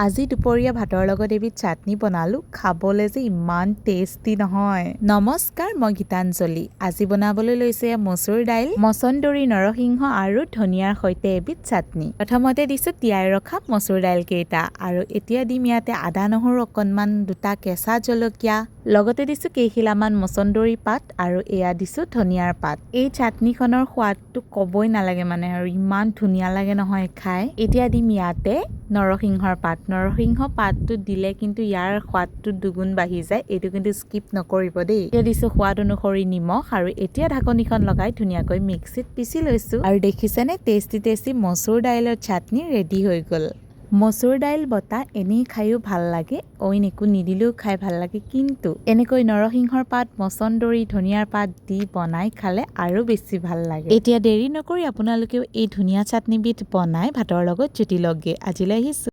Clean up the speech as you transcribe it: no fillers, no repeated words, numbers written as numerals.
আজি দুপৰীয়া ভাতৰ লগত এবিধ চাটনি বনালোঁ, খাবলৈ যে ইমান টেষ্টি নহয়। নমস্কাৰ, মই গীতাঞ্জলি। আজি বনাবলৈ লৈছে মচুৰ দাইল, মছন্দৰী, নৰসিংহ আৰু ধনিয়াৰ সৈতে এবিধ চাটনি। প্ৰথমতে দিছোঁ তিয়াই ৰখা মচুৰ দাইল কেইটা আৰু এতিয়া দিম ইয়াতে আদা নহৰু অকণমান, 2টা কেঁচা জলকীয়া, লগতে দিছোঁ কেইখিলামান মছন্দৰী পাত আৰু এয়া দিছোঁ ধনিয়াৰ পাত। এই চাটনিখনৰ সোৱাদটো ক'বই নালাগে মানে আৰু ইমান ধুনীয়া লাগে নহয় খাই। এতিয়া দিম ইয়াতে নৰসিংহৰ পাত। নৰসিংহ পাতটো দিলে কিন্তু ইয়াৰ সোৱাদটো দুগুণ বাঢ়ি যায়, এইটো কিন্তু স্কিপ নকৰিব দেই। এতিয়া দিছোঁ সোৱাদ অনুসৰি নিমখ আৰু এতিয়া ঢাকনিখন লগাই ধুনীয়াকৈ মিক্সিত পিচি লৈছোঁ। আৰু দেখিছেনে টেষ্টি মচুৰ দাইলৰ চাটনি ৰেডি হৈ গ'ল। মচুৰ দাইল বটা এনেই খায়ো ভাল লাগে, অইন একো নিদিলেও খাই ভাল লাগে, কিন্তু এনেকৈ নৰসিংহৰ পাত, মছন্দৰী, ধনিয়াৰ পাত দি বনাই খালে আৰু বেছি ভাল লাগে। এতিয়া দেৰি নকৰি আপোনালোকেও এই ধুনীয়া চাটনিবিধ বনাই ভাতৰ লগত জুতি লওকগে। আজিলৈ আহিছোঁ।